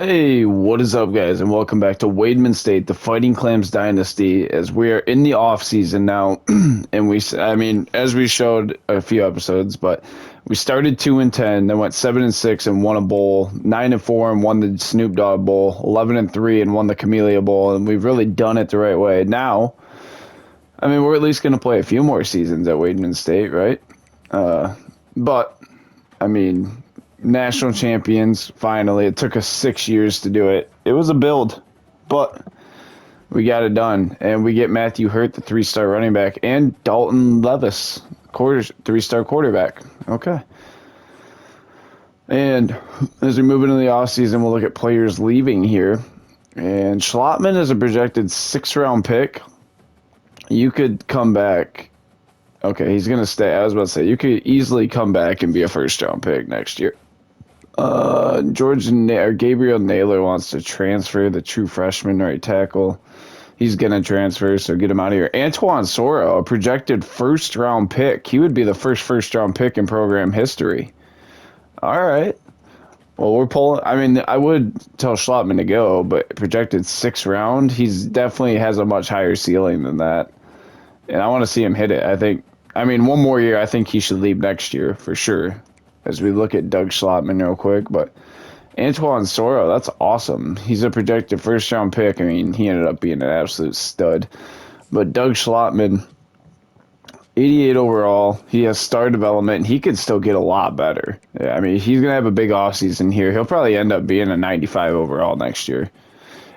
Hey, what is up, guys, and welcome back to Weidman State, the Fighting Clams Dynasty, as we are in the off season now, and as we showed a few episodes, but we started 2-10, then went 7-6 and won a bowl, 9-4 and won the Snoop Dogg Bowl, 11-3 and won the Camellia Bowl, and we've really done it the right way. Now, we're at least going to play a few more seasons at Weidman State, right? But I mean, national champions, finally. It took us 6 years to do it. It was a build, but we got it done. And we get Matthew Hurt, the three-star running back, and Dalton Levis, three-star quarterback. Okay. And as we move into the offseason, we'll look at players leaving here. And Schlottman is a projected six-round pick. You could come back. Okay, he's going to stay. I was about to say, you could easily come back and be a first-round pick next year. Gabriel Naylor wants to transfer, the true freshman right tackle. He's going to transfer, so get him out of here. Antoine Soro, a projected first-round pick. He would be the first-round pick in program history. All right. Well, we're pulling. I would tell Schlottman to go, but projected sixth round, he's definitely has a much higher ceiling than that. And I want to see him hit it. One more year, I think he should leave next year for sure. As we look at Doug Schlottman real quick, but Antoine Soro, that's awesome. He's a projected first-round pick. He ended up being an absolute stud. But Doug Schlottman, 88 overall. He has star development. He could still get a lot better. Yeah, he's going to have a big offseason here. He'll probably end up being a 95 overall next year.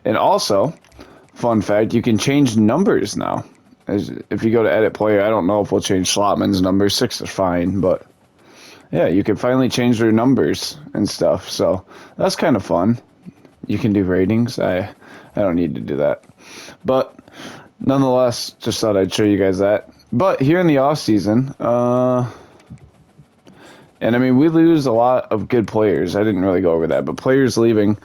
And also, fun fact, you can change numbers now. If you go to edit player, I don't know if we'll change Schlottman's number. 6 is fine, but yeah, you can finally change their numbers and stuff. So that's kind of fun. You can do ratings. I don't need to do that. But nonetheless, just thought I'd show you guys that. But here in the off season, we lose a lot of good players. I didn't really go over that, but players leaving.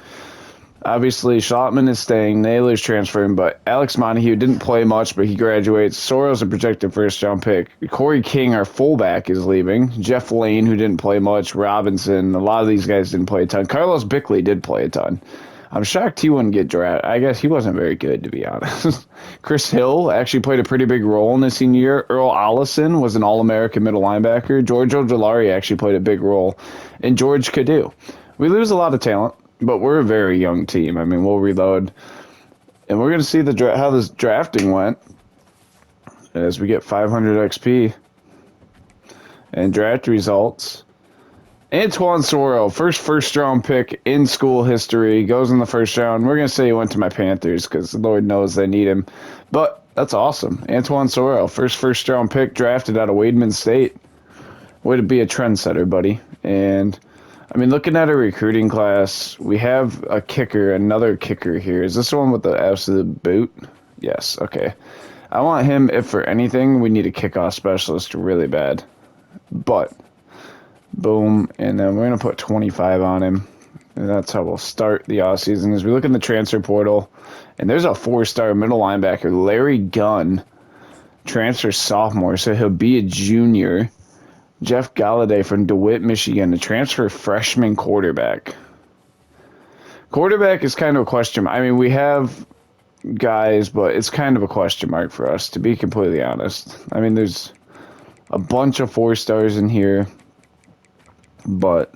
Obviously, Schlottman is staying. Naylor's transferring, but Alex Montague didn't play much, but he graduates. Soro's a projected first-round pick. Corey King, our fullback, is leaving. Jeff Lane, who didn't play much. Robinson, a lot of these guys didn't play a ton. Carlos Bickley did play a ton. I'm shocked he wouldn't get drafted. I guess he wasn't very good, to be honest. Chris Hill actually played a pretty big role in his senior year. Earl Allison was an All-American middle linebacker. George Ojolari actually played a big role. And George Cadu. We lose a lot of talent. But we're a very young team. We'll reload. And we're going to see how this drafting went as we get 500 XP. And draft results. Antoine Soro, first-round pick in school history, goes in the first round. We're going to say he went to my Panthers because the Lord knows they need him. But that's awesome. Antoine Soro, first-round pick, drafted out of Weidman State. Way to be a trendsetter, buddy. And looking at a recruiting class, we have another kicker here. Is this the one with the absolute boot? Yes, okay. I want him, if for anything, we need a kickoff specialist really bad. But, boom, and then we're going to put 25 on him. And that's how we'll start the offseason. As we look in the transfer portal, and there's a 4-star middle linebacker, Larry Gunn, transfer sophomore, so he'll be a junior. Jeff Galladay from DeWitt, Michigan, a transfer freshman quarterback. Quarterback is kind of a question mark. We have guys, but it's kind of a question mark for us, to be completely honest. There's a bunch of 4-stars in here, but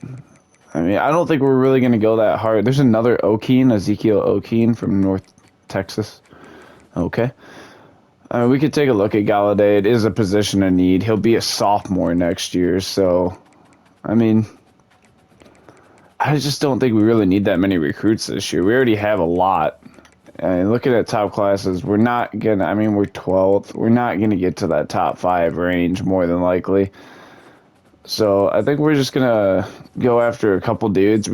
I don't think we're really going to go that hard. There's another Ezekiel Okeen from North Texas. Okay. We could take a look at Galladay. It is a position of need. He'll be a sophomore next year, so, I just don't think we really need that many recruits this year. We already have a lot. Looking at top classes, we're not going to, we're 12th. We're not going to get to that top 5 range, more than likely. So, I think we're just going to go after a couple dudes.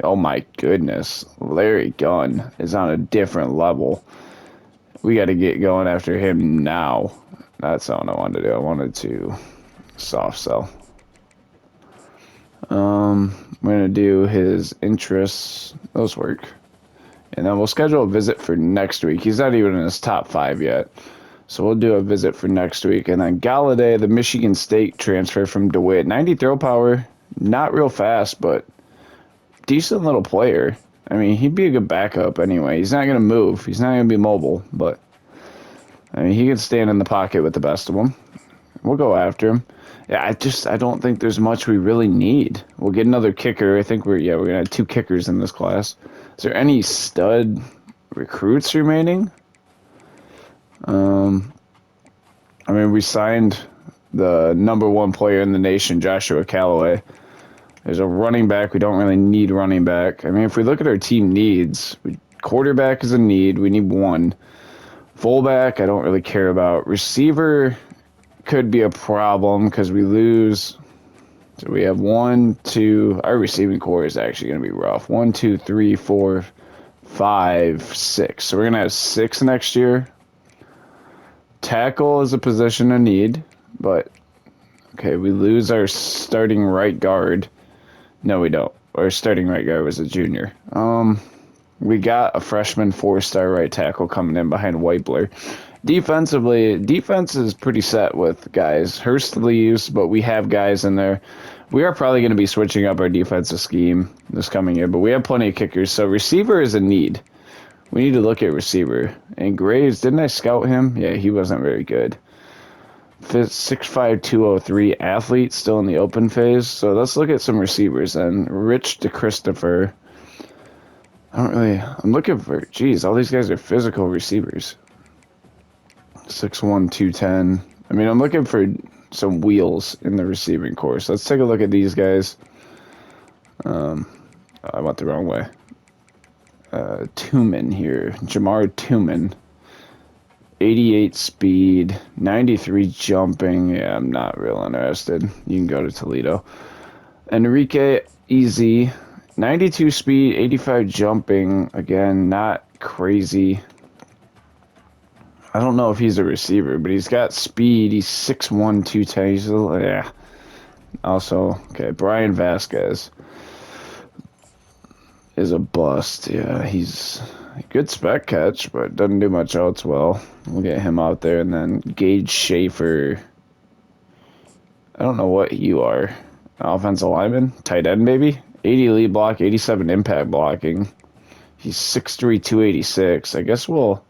Oh my goodness, Larry Gunn is on a different level. We got to get going after him now. That's not what I wanted to do. I wanted to soft sell. We're going to do his interests. Those work. And then we'll schedule a visit for next week. He's not even in his top 5 yet. So we'll do a visit for next week. And then Galladay, the Michigan State transfer from DeWitt. 90 throw power. Not real fast, but decent little player. I mean, he'd be a good backup anyway. He's not going to move. He's not going to be mobile, but I mean, he can stand in the pocket with the best of them. We'll go after him. Yeah, I don't think there's much we really need. We'll get another kicker. I think we're going to have 2 kickers in this class. Is there any stud recruits remaining? I mean, we signed the #1 player in the nation, Joshua Callaway. There's a running back. We don't really need running back. I mean, if we look at our team needs, quarterback is a need. We need 1. Fullback, I don't really care about. Receiver could be a problem because we lose. So we have 1, 2. Our receiving core is actually going to be rough. 1, 2, 3, 4, 5, 6. So we're going to have 6 next year. Tackle is a position of need, but okay, we lose our starting right guard. No, we don't. Our starting right guard was a junior. We got a freshman 4-star right tackle coming in behind Weidman. Defensively, defense is pretty set with guys. Hurst leaves, but we have guys in there. We are probably going to be switching up our defensive scheme this coming year, but we have plenty of kickers. So receiver is a need. We need to look at receiver. And Graves, didn't I scout him? Yeah, he wasn't very good. 6'5", 203 athlete, still in the open phase. So let's look at some receivers then. Rich DeChristopher. I'm looking for, geez, all these guys are physical receivers. 6'1", 210. I mean, I'm looking for some wheels in the receiving course. Let's take a look at these guys. I went the wrong way. Tuman here. Jamar Tuman. 88 speed, 93 jumping. Yeah, I'm not real interested. You can go to Toledo. Enrique Easy. 92 speed, 85 jumping. Again, not crazy. I don't know if he's a receiver, but he's got speed. He's 6'1", 210. He's a little, yeah. Also, okay, Brian Vasquez is a bust. Yeah, he's a good spec catch, but doesn't do much else well. We'll get him out there. And then Gage Schaefer. I don't know what you are. Offensive lineman? Tight end, maybe? 80 lead block, 87 impact blocking. He's 6'3", 286. I guess we'll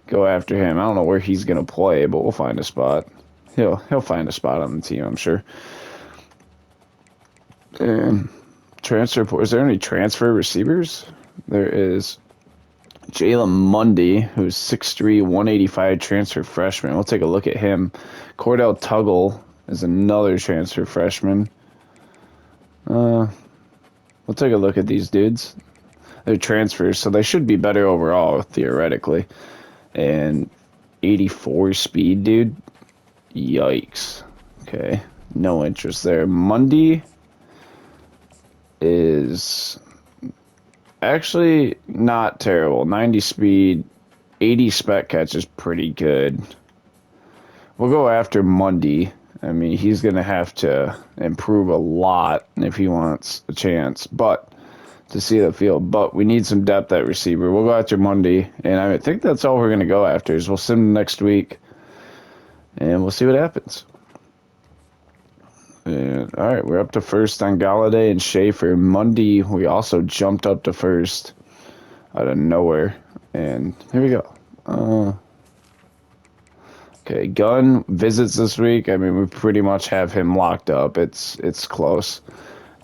go after him. I don't know where he's going to play, but we'll find a spot. He'll find a spot on the team, I'm sure. And transfer. Is there any transfer receivers? There is Jalen Mundy, who's 6'3", 185 transfer freshman. We'll take a look at him. Cordell Tuggle is another transfer freshman. We'll take a look at these dudes. They're transfers, so they should be better overall, theoretically. And 84 speed, dude. Yikes. Okay, no interest there. Mundy is actually not terrible. 90 speed, 80 spec catch is pretty good. We'll go after Mundy. I mean, he's going to have to improve a lot if he wants a chance, but to see the field. But we need some depth at receiver. We'll go after Mundy, and I think that's all we're going to go after. Is we'll send him next week, and we'll see what happens. And, all right, we're up to first on Galladay and Schaefer. Mundy, we also jumped up to first out of nowhere, and here we go. Okay, Gunn visits this week. I mean, we pretty much have him locked up. It's close.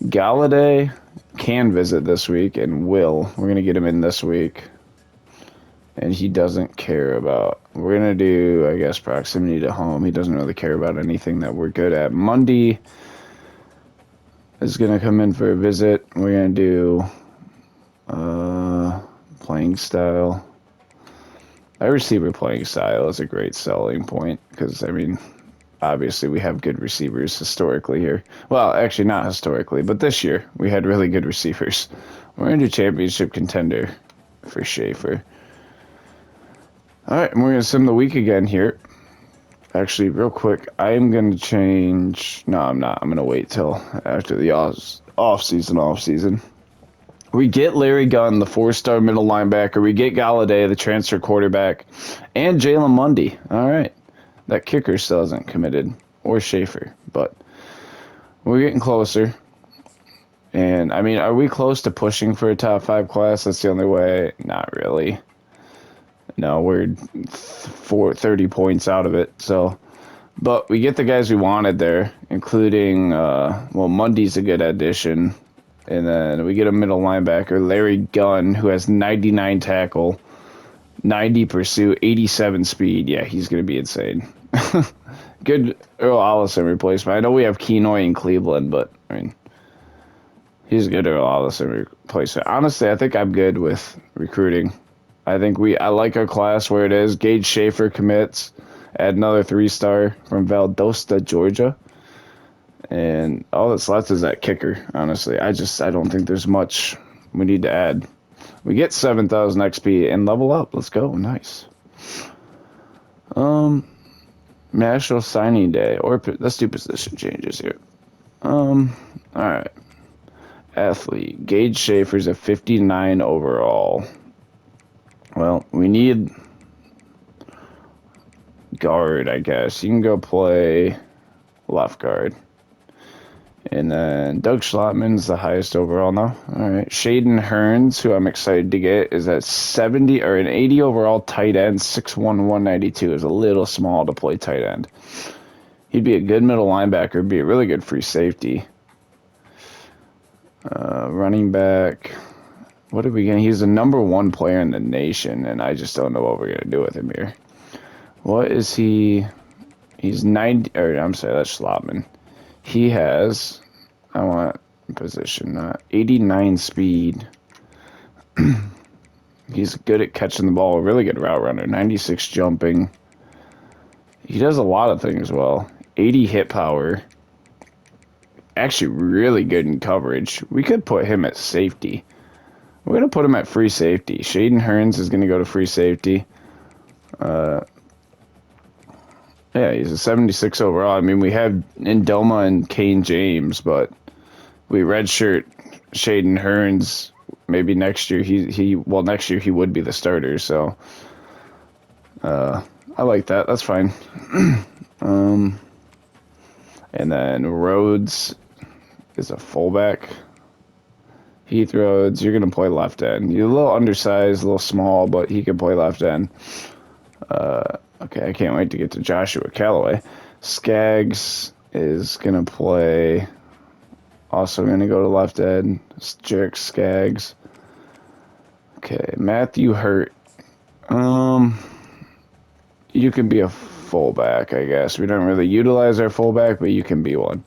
Galladay can visit this week and will. We're going to get him in this week. And he doesn't care about... We're going to do, I guess, proximity to home. He doesn't really care about anything that we're good at. Mundy is going to come in for a visit. We're going to do playing style. Our receiver playing style is a great selling point because, I mean, obviously we have good receivers historically here. Well, actually not historically, but this year we had really good receivers. We're going to do championship contender for Schaefer. All right, and we're going to sim the week again here. Actually, real quick, I am going to change... No, I'm not. I'm going to wait till after the off-season. We get Larry Gunn, the 4-star middle linebacker. We get Galladay, the transfer quarterback, and Jalen Mundy. All right. That kicker still hasn't committed, or Schaefer, but we're getting closer. And, I mean, are we close to pushing for a top 5 class? That's the only way. Not really. No, we're 30 points out of it. So, but we get the guys we wanted there, including, well, Mundy's a good addition. And then we get a middle linebacker, Larry Gunn, who has 99 tackle, 90 pursuit, 87 speed. Yeah, he's going to be insane. Good Earl Allison replacement. I know we have Kenoy in Cleveland, but, I mean, he's a good Earl Allison replacement. Honestly, I think I'm good with recruiting. I like our class where it is. Gage Schaefer commits. Add another 3-star from Valdosta, Georgia. And all that's left is that kicker, honestly. I don't think there's much we need to add. We get 7,000 XP and level up. Let's go. Nice. National Signing Day. Or let's do position changes here. Alright. Athlete. Gage Schaefer's a 59 overall. Well, we need guard, I guess. You can go play left guard. And then Doug Schlotman's the highest overall now. All right. Shaden Hearns, who I'm excited to get, is at 70 or an 80 overall tight end, 6'1", 192. Is a little small to play tight end. He'd be a good middle linebacker. Be a really good free safety. Running back. What are we getting? He's the #1 player in the nation, and I just don't know what we're going to do with him here. What is he? He's 90, or I'm sorry, that's Schlotman. He has, I want position, 89 speed. He's good at catching the ball, really good route runner, 96 jumping. He does a lot of things well. 80 hit power. Actually really good in coverage. We could put him at safety. We're going to put him at free safety. Shaden Hearns is going to go to free safety. Yeah, he's a 76 overall. I mean, we have Indoma and Kane James, but we redshirt Shaden Hearns. Maybe next year next year he would be the starter. So I like that. That's fine. And then Rhodes is a fullback. Heath Rhodes, you're gonna play left end. You're a little undersized, a little small, but he can play left end. Okay, I can't wait to get to Joshua Callaway. Skaggs is going to play, also going to go to left end. Jarek Skaggs. Okay, Matthew Hurt. You can be a fullback, I guess. We don't really utilize our fullback, but you can be one.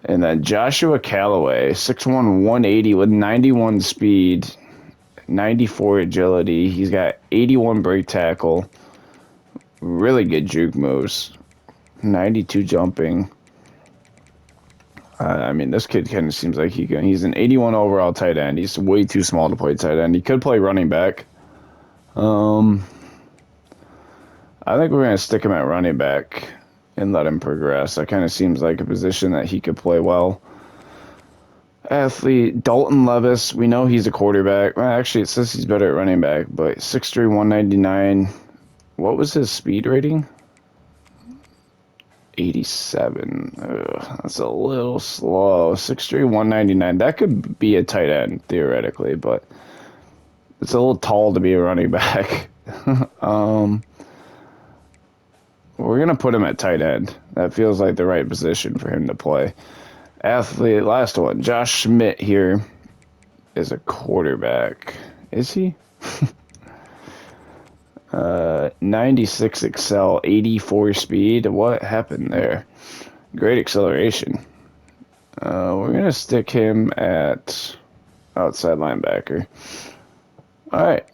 And then Joshua Callaway, 6'1", 180 with 91 speed, 94 agility. He's got 81 break tackle. Really good juke moves. 92 jumping. I mean, this kid kind of seems like he's an 81 overall tight end. He's way too small to play tight end. He could play running back. I think we're going to stick him at running back and let him progress. That kind of seems like a position that he could play well. Athlete, Dalton Levis. We know he's a quarterback. Well, actually, it says he's better at running back, but 6'3", 199. What was his speed rating? 87. Ugh, that's a little slow. 6'3", 199. That could be a tight end, theoretically, but it's a little tall to be a running back. We're going to put him at tight end. That feels like the right position for him to play. Athlete, last one. Josh Schmidt here is a quarterback. Is he? 96 excel, 84 speed. What happened there? Great acceleration. We're going to stick him at outside linebacker. All right.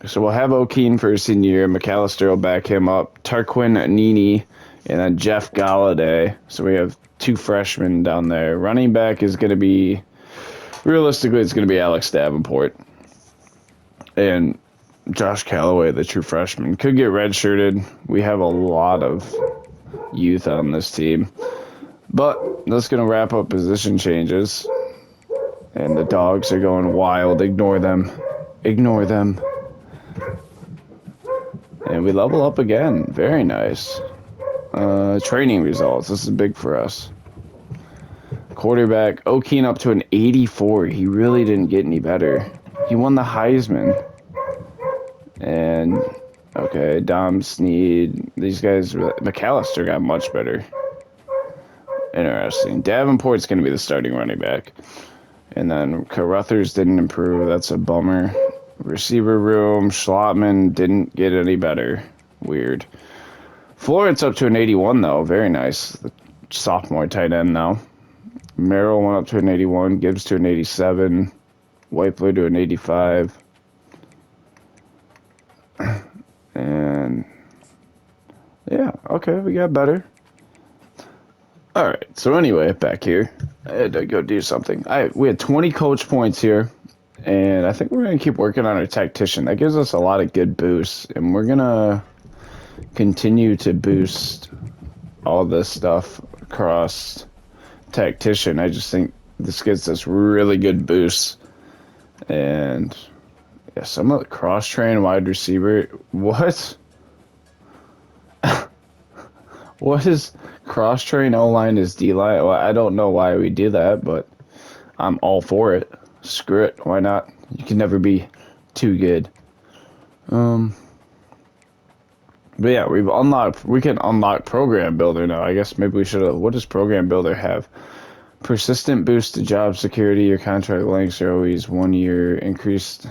So we'll have O'Keen for his senior year. McAllister will back him up. Tarquin Nini and then Jeff Galladay. So we have 2 freshmen down there. Running back is going to be, realistically, it's going to be Alex Davenport. And Josh Callaway, the true freshman, could get redshirted. We have a lot of youth on this team. But that's going to wrap up position changes. And the dogs are going wild. Ignore them. Ignore them. And we level up again. Very nice. Training results. This is big for us. Quarterback, O'Keen up to an 84. He really didn't get any better. He won the Heisman. And, okay, Dom Sneed. These guys, McAllister got much better. Interesting. Davenport's going to be the starting running back. And then Carruthers didn't improve. That's a bummer. Receiver room, Schlottman didn't get any better. Weird. Florence up to an 81, though. Very nice. The sophomore tight end now. Merrill went up to an 81. Gibbs to an 87. Whitebler to an 85. And, yeah, okay, we got better. All right, so anyway, back here. I had to go do something. We had 20 coach points here, and I think we're going to keep working on our tactician. That gives us a lot of good boosts, and we're going to continue to boost all this stuff across tactician. I just think this gives us really good boosts. And, yeah, some of the cross-train wide receiver. What? What is cross-train O-line is D-line? Well, I don't know why we do that, but I'm all for it. Screw it. Why not? You can never be too good. But yeah, we can unlock Program Builder now. I guess maybe we should have. What does Program Builder have? Persistent boost to job security. Your contract lengths are always 1 year. Increased.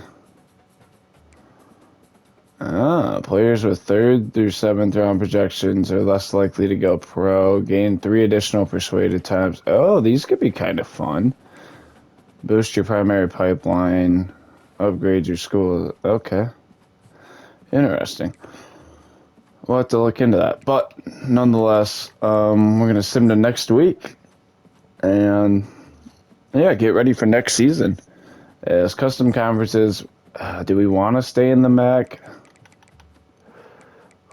Players with 3rd through 7th round projections are less likely to go pro. Gain 3 additional persuaded times. Oh, these could be kind of fun. Boost your primary pipeline. Upgrade your school. Okay. Interesting. We'll have to look into that. But nonetheless, we're going to sim to next week. And yeah, get ready for next season. As custom conferences, do we want to stay in the MAC?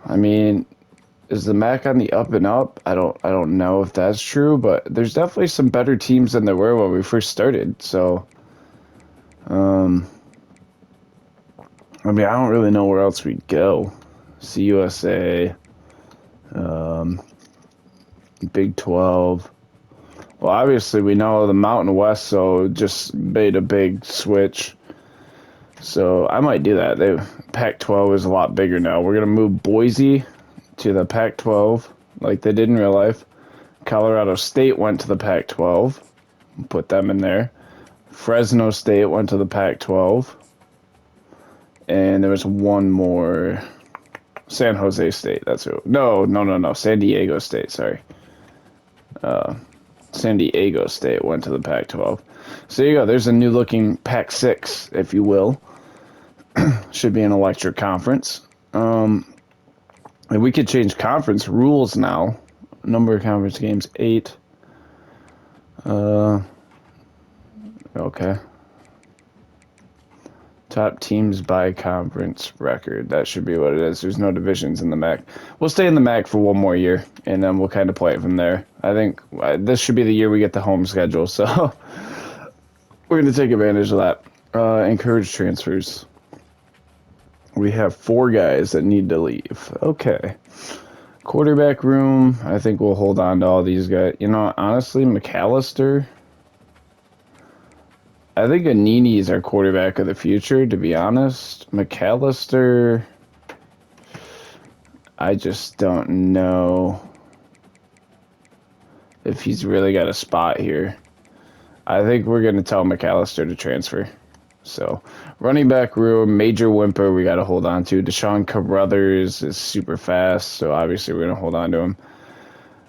I mean, is the MAC on the up and up? I don't know if that's true, but there's definitely some better teams than there were when we first started. So, I mean, I don't really know where else we'd go. CUSA, Big 12. Well, obviously we know the Mountain West, so just made a big switch. So I might do that. Pac-12 is a lot bigger now. We're going to move Boise to the Pac-12 like they did in real life. Colorado State went to the Pac-12. Put them in there. Fresno State went to the Pac-12. And there was one more. San Jose State. That's it. No. San Diego State, sorry. San Diego State went to the Pac-12. So there you go. There's a new looking Pac-6, if you will. Should be an electric conference. And we could change conference rules now. Number of conference games, 8. Okay. Top teams by conference record. That should be what it is. There's no divisions in the MAC. We'll stay in the MAC for 1 more year, and then we'll kind of play it from there. I think this should be the year we get the home schedule, so we're going to take advantage of that. Encourage transfers. We have 4 guys that need to leave. Okay. Quarterback room. I think we'll hold on to all these guys. You know, honestly, McAllister. I think Anini is our quarterback of the future, to be honest. McAllister, I just don't know if he's really got a spot here. I think we're going to tell McAllister to transfer. So, running back room, Major Wimper, we got to hold on to. Deshaun Carruthers is super fast, so obviously we're going to hold on to him.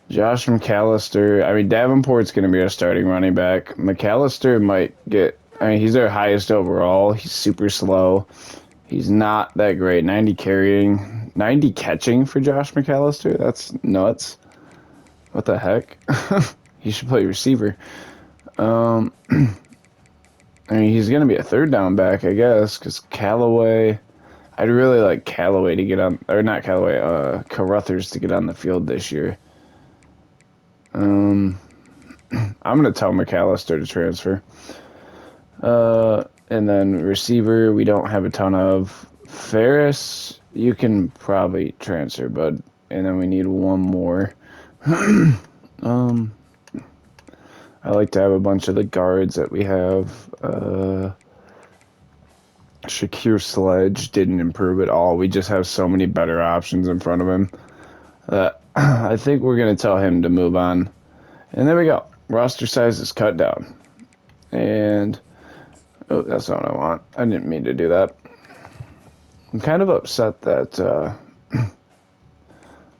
Josh McAllister, I mean, Davenport's going to be our starting running back. McAllister might get, I mean, he's our highest overall. He's super slow. He's not that great. 90 carrying, 90 catching for Josh McAllister? That's nuts. What the heck? He should play receiver. I mean, he's going to be a 3rd down back, I guess, because Callaway, I'd really like Callaway to get on, or not Callaway, Carruthers to get on the field this year. I'm going to tell McAllister to transfer. And then receiver, we don't have a ton of. Ferris, you can probably transfer, bud. And then we need 1 more. I like to have a bunch of the guards that we have. Shakir Sledge didn't improve at all. We just have so many better options in front of him that I think we're going to tell him to move on. And there we go. Roster size is cut down. And, oh, that's not what I want. I didn't mean to do that. I'm kind of upset that,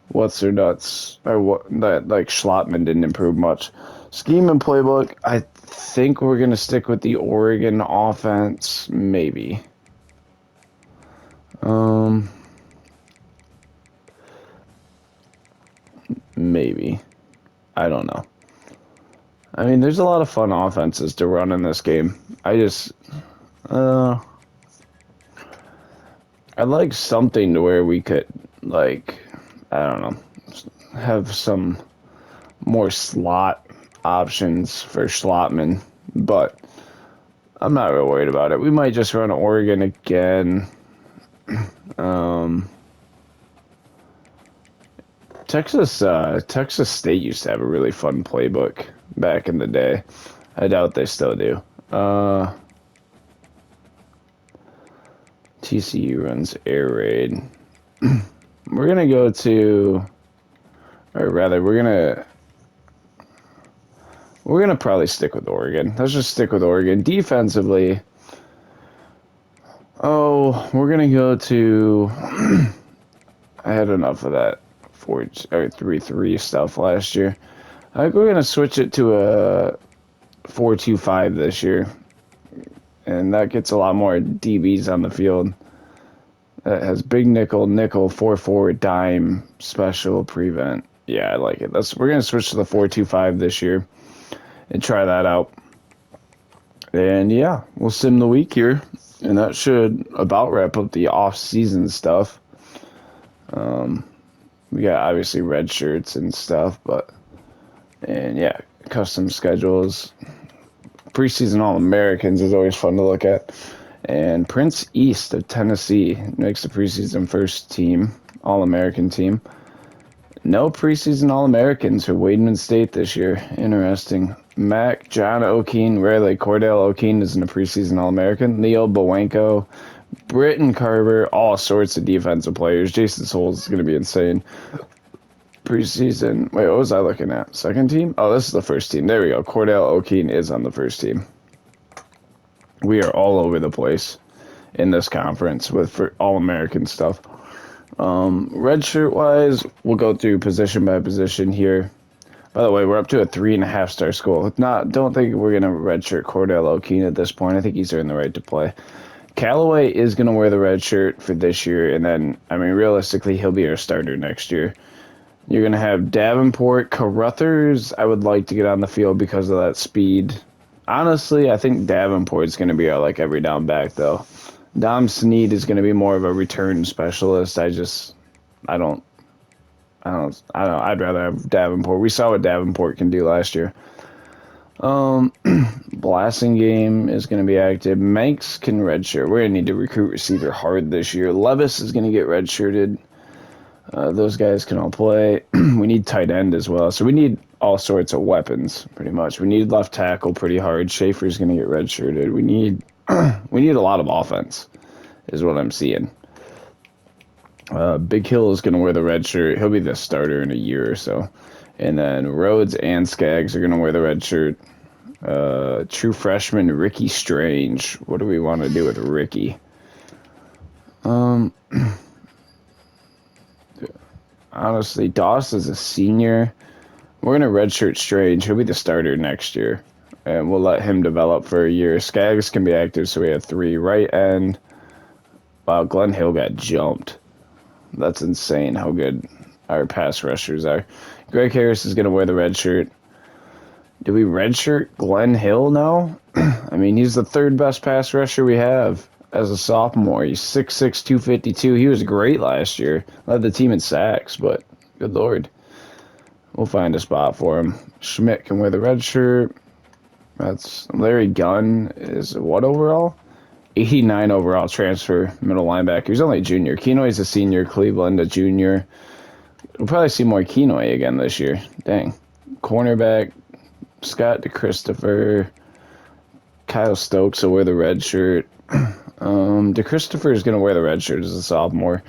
what's-her-nuts, or what, that, like, Schlottman didn't improve much. Scheme and playbook, I think we're going to stick with the Oregon offense, maybe. Maybe. I don't know. I mean, there's a lot of fun offenses to run in this game. I just, I'd like something to where we could, like, I don't know, have some more slot options for Schlottman, but I'm not real worried about it. We might just run Oregon again. Texas State used to have a really fun playbook back in the day. I doubt they still do. TCU runs air raid. We're gonna go to, or rather, we're gonna probably stick with Oregon. Let's just stick with Oregon. Defensively, oh, we're gonna go to. I had enough of that 3-3 stuff last year. I think we're gonna switch it to a 4-2-5 this year, and that gets a lot more DBs on the field. That has big nickel, 4-4, dime, special, prevent. Yeah, I like it. We're gonna switch to the 4-2-5 this year and try that out. And yeah, we'll sim the week here, and that should about wrap up the off-season stuff. We got obviously red shirts and stuff, and yeah, custom schedules. Preseason All-Americans is always fun to look at. And Prince East of Tennessee makes the preseason first team, All-American team. No preseason All-Americans for Weidman State this year. Interesting. John O'Keen, rarely. Cordell O'Keen isn't a preseason All-American. Leo Bowenko, Britton Carver, all sorts of defensive players. Jason Souls is going to be insane. Preseason. Wait, what was I looking at? Second team? Oh, this is the first team. There we go. Cordell O'Keen is on the first team. We are all over the place in this conference with All-American stuff. Red shirt wise, we'll go through position by position here. By the way, we're up to a 3.5-star school. Don't think we're going to redshirt Cordell O'Keen at this point. I think he's earned the right to play. Callaway is going to wear the red shirt for this year, and then, I mean, realistically, he'll be our starter next year. You're going to have Davenport. Carruthers, I would like to get on the field because of that speed. Honestly, I think Davenport's going to be our, like, every down back, though. Dom Sneed is going to be more of a return specialist. I'd rather have Davenport. We saw what Davenport can do last year. Blasting game is going to be active. Manx can redshirt. We're going to need to recruit receiver hard this year. Levis is going to get redshirted. Those guys can all play. We need tight end as well. So we need all sorts of weapons, pretty much. We need left tackle pretty hard. Schaefer's going to get redshirted. We need a lot of offense, is what I'm seeing. Big Hill is going to wear the red shirt. He'll be the starter in a year or so. And then Rhodes and Skaggs are going to wear the red shirt. True freshman Ricky Strange. What do we want to do with Ricky? Honestly, Doss is a senior. We're going to redshirt Strange. He'll be the starter next year. And we'll let him develop for a year. Skaggs can be active, so we have 3. Right end. Wow, Glenn Hill got jumped. That's insane how good our pass rushers are. Greg Harris is going to wear the red shirt. Do we redshirt Glenn Hill now? I mean, he's the 3rd best pass rusher we have as a sophomore. He's 6'6", 252. He was great last year. Led the team in sacks, but good Lord. We'll find a spot for him. Schmidt can wear the red shirt. That's Larry Gunn is what overall? 89 overall transfer, middle linebacker. He's only a junior. Kenoy's a senior. Cleveland a junior. We'll probably see more Kenoy again this year. Dang. Cornerback, Scott DeChristopher. Kyle Stokes will wear the red shirt. DeChristopher is going to wear the red shirt as a sophomore.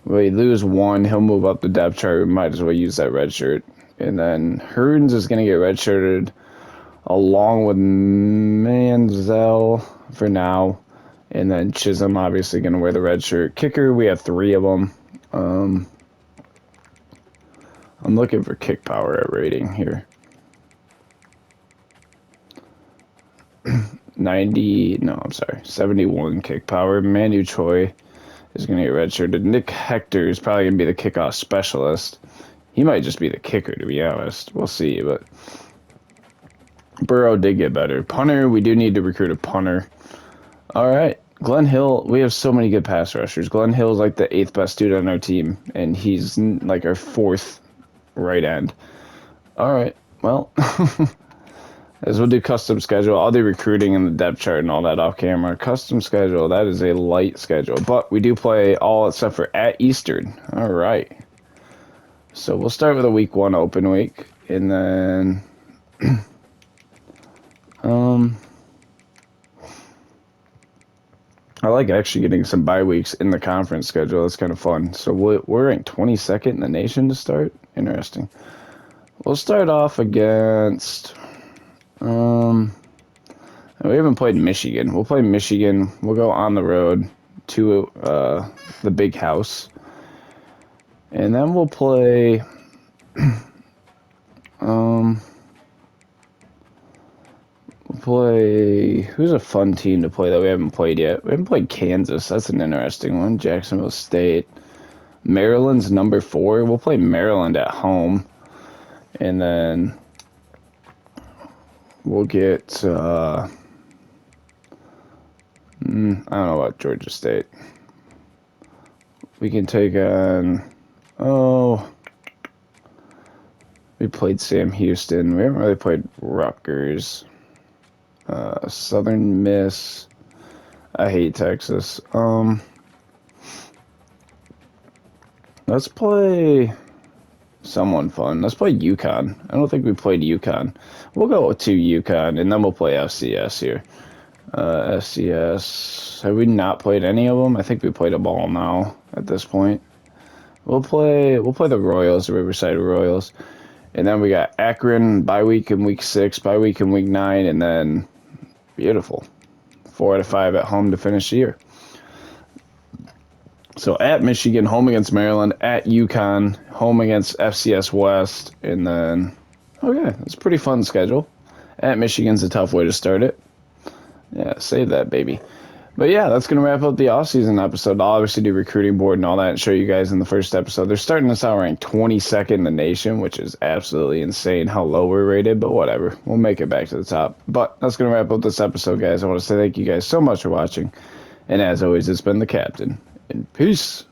We lose one, he'll move up the depth chart. We might as well use that red shirt. And then Hearns is going to get red shirted along with Manziel for now. And then Chisholm obviously going to wear the red shirt. Kicker, we have 3 of them. I'm looking for kick power at rating here. 71 kick power. Manu Choi is going to get redshirted. Nick Hector is probably going to be the kickoff specialist. He might just be the kicker, to be honest. We'll see, but Burrow did get better. Punter, we do need to recruit a punter. All right. Glenn Hill, we have so many good pass rushers. Glenn Hill is like the 8th best dude on our team, and he's like our 4th right end. All right. Well, as we'll do custom schedule, I'll do recruiting and the depth chart and all that off camera. Custom schedule, that is a light schedule. But we do play all except for at Eastern. All right. So we'll start with a week 1 open week. And then... I like actually getting some bye weeks in the conference schedule. That's kind of fun. So we're ranked 22nd in the nation to start. Interesting. We'll start off against... we haven't played Michigan. We'll play Michigan. We'll go on the road to the big house. And then we'll play... who's a fun team to play that we haven't played yet? We haven't played Kansas. That's an interesting one. Jacksonville State. Maryland's number 4. We'll play Maryland at home. And then we'll get, I don't know about Georgia State. We can take on, we played Sam Houston. We haven't really played Rutgers. Southern Miss. I hate Texas. Let's play someone fun. Let's play UConn. I don't think we played UConn. We'll go to UConn, and then we'll play FCS here. FCS. Have we not played any of them? I think we played them all now at this point. We'll play the Royals, the Riverside Royals. And then we got Akron bye week in week 6, bye week in week 9, and then beautiful 4 out of 5 at home to finish the year. So at Michigan, home against Maryland, at UConn, home against FCS West, and then it's a pretty fun schedule. At Michigan's a tough way to start it. Yeah, save that baby. But yeah, that's going to wrap up the off-season episode. I'll obviously do recruiting board and all that and show you guys in the first episode. They're starting us out ranked 22nd in the nation, which is absolutely insane how low we're rated, but whatever. We'll make it back to the top. But that's going to wrap up this episode, guys. I want to say thank you guys so much for watching. And as always, it's been the Captain. And peace.